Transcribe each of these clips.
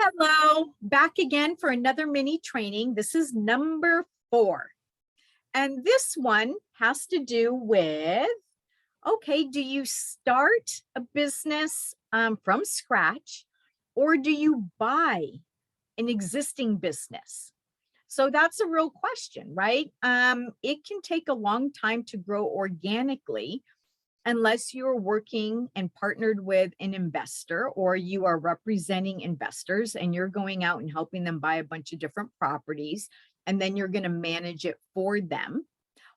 Hello, back again for another mini training. This is number 4. And this one has to do with, okay, do you start a business from scratch or do you buy an existing business? So that's a real question, right? It can take a long time to grow organically unless you're working and partnered with an investor or you are representing investors and you're going out and helping them buy a bunch of different properties and then you're going to manage it for them.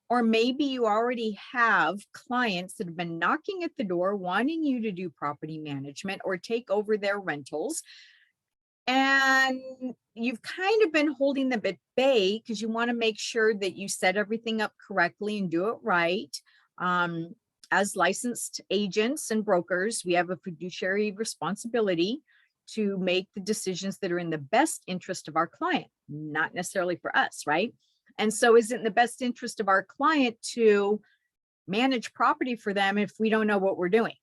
Or maybe you already have clients that have been knocking at the door wanting you to do property management or take over their rentals. And you've kind of been holding them at bay because you want to make sure that you set everything up correctly and do it right. As licensed agents and brokers, we have a fiduciary responsibility to make the decisions that are in the best interest of our client, not necessarily for us, right? And so is it in the best interest of our client to manage property for them if we don't know what we're doing?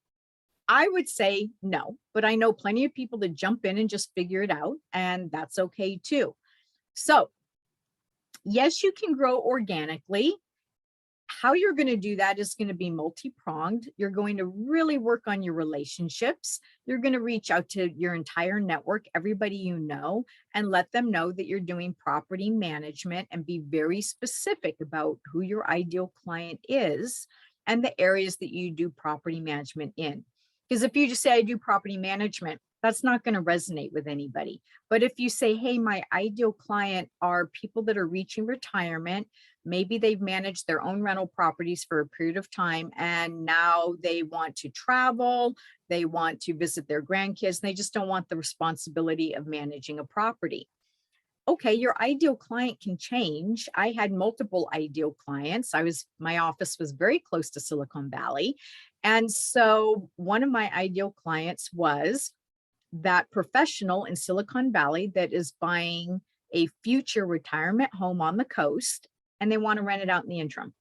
I would say no, but I know plenty of people that jump in and just figure it out, and that's okay too. So yes, you can grow organically. How you're going to do that is going to be multi-pronged. You're going to really work on your relationships. You're going to reach out to your entire network, everybody you know, and let them know that you're doing property management and be very specific about who your ideal client is and the areas that you do property management in. Because if you just say, I do property management, that's not going to resonate with anybody. But if you say, hey, my ideal client are people that are reaching retirement, maybe they've managed their own rental properties for a period of time and now they want to travel, they want to visit their grandkids, and they just don't want the responsibility of managing a property. Okay, your ideal client can change. I had multiple ideal clients. My office was very close to Silicon Valley. And so one of my ideal clients was that professional in Silicon Valley that is buying a future retirement home on the coast and they want to rent it out in the interim,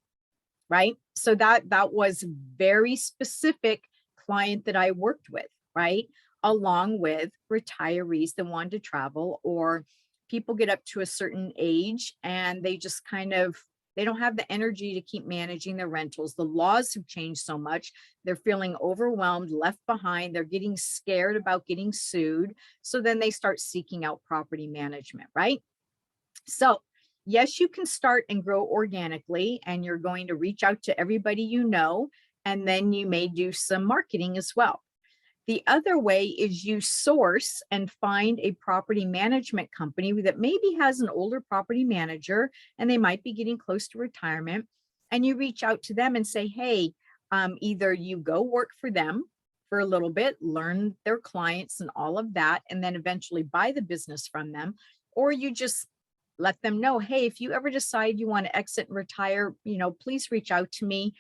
right? So that was very specific client that I worked with, right? Along with retirees that wanted to travel, or people get up to a certain age and they just they don't have the energy to keep managing their rentals. The laws have changed so much. They're feeling overwhelmed, left behind. They're getting scared about getting sued. So then they start seeking out property management, right? So yes, you can start and grow organically, and you're going to reach out to everybody you know, and then you may do some marketing as well. The other way is you source and find a property management company that maybe has an older property manager and they might be getting close to retirement. And you reach out to them and say, hey, either you go work for them for a little bit, learn their clients and all of that, and then eventually buy the business from them, or you just let them know, hey, if you ever decide you want to exit and retire, please reach out to me.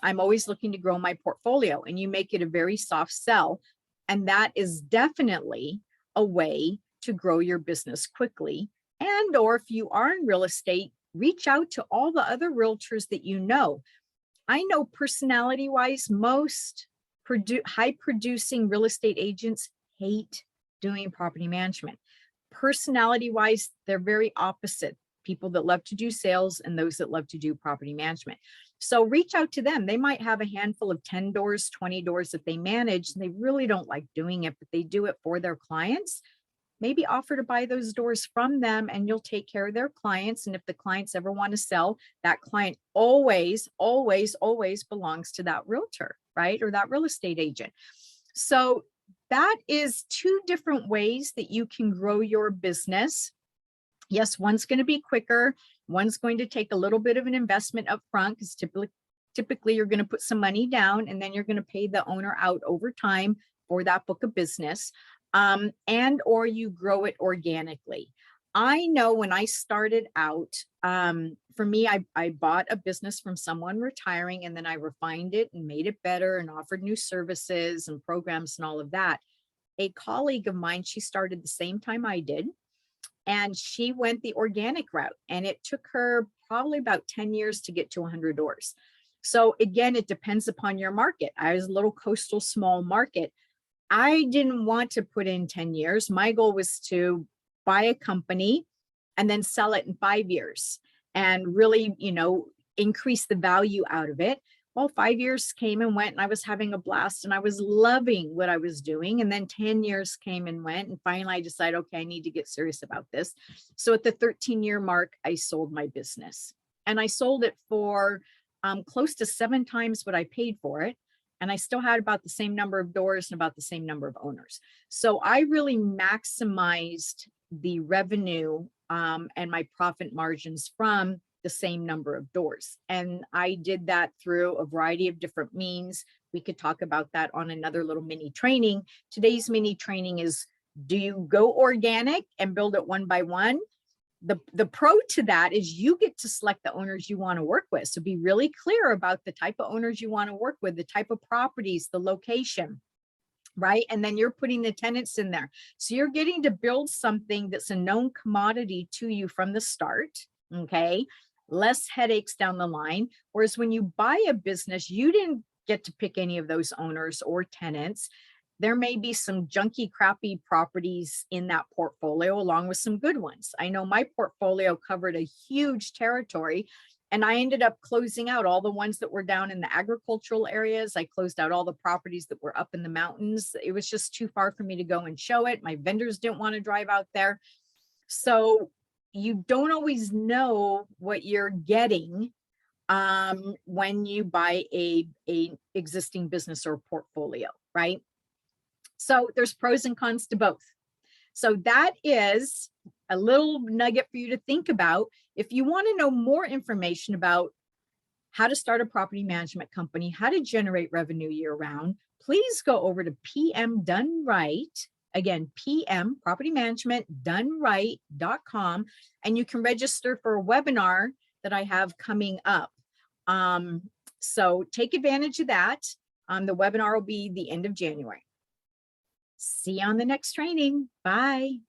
I'm always looking to grow my portfolio, and you make it a very soft sell. And that is definitely a way to grow your business quickly. And, or if you are in real estate, reach out to all the other realtors that you know. I know personality wise, most high producing real estate agents hate doing property management. Personality wise, they're very opposite. People that love to do sales and those that love to do property management. So reach out to them. They might have a handful of 10 doors, 20 doors that they manage, and they really don't like doing it, but they do it for their clients. Maybe offer to buy those doors from them and you'll take care of their clients. And if the clients ever want to sell, that client always, always, always belongs to that realtor, right? Or that real estate agent. So that is 2 different ways that you can grow your business. Yes, one's going to be quicker. One's going to take a little bit of an investment up front because typically you're going to put some money down and then you're going to pay the owner out over time for that book of business, and or you grow it organically. I know when I started out, for me, I bought a business from someone retiring and then I refined it and made it better and offered new services and programs and all of that. A colleague of mine, she started the same time I did. And she went the organic route, and it took her probably about 10 years to get to 100 doors. So again, it depends upon your market. I was a little coastal small market. I didn't want to put in 10 years. My goal was to buy a company and then sell it in 5 years and really, increase the value out of it. Well, 5 years came and went, and I was having a blast and I was loving what I was doing. And then 10 years came and went. And finally, I decided, okay, I need to get serious about this. So at the 13-year mark, I sold my business, and I sold it for close to 7 times what I paid for it. And I still had about the same number of doors and about the same number of owners. So I really maximized the revenue and my profit margins from the same number of doors. And I did that through a variety of different means. We could talk about that on another little mini training. Today's mini training is, do you go organic and build it one by one? The pro to that is you get to select the owners you want to work with. So be really clear about the type of owners you want to work with, the type of properties, the location, right? And then you're putting the tenants in there. So you're getting to build something that's a known commodity to you from the start, okay? Less headaches down the line. Whereas when you buy a business, you didn't get to pick any of those owners or tenants. There may be some junky, crappy properties in that portfolio, along with some good ones. I know my portfolio covered a huge territory, and I ended up closing out all the ones that were down in the agricultural areas. I closed out all the properties that were up in the mountains. It was just too far for me to go and show it. My vendors didn't want to drive out there. So you don't always know what you're getting when you buy a existing business or portfolio, right? So there's pros and cons to both. So that is a little nugget for you to think about. If you want to know more information about how to start a property management company, how to generate revenue year round, please go over to PM Done Right. Again, PM, propertymanagementdoneright.com, and you can register for a webinar that I have coming up. So take advantage of that. The webinar will be the end of January. See you on the next training. Bye.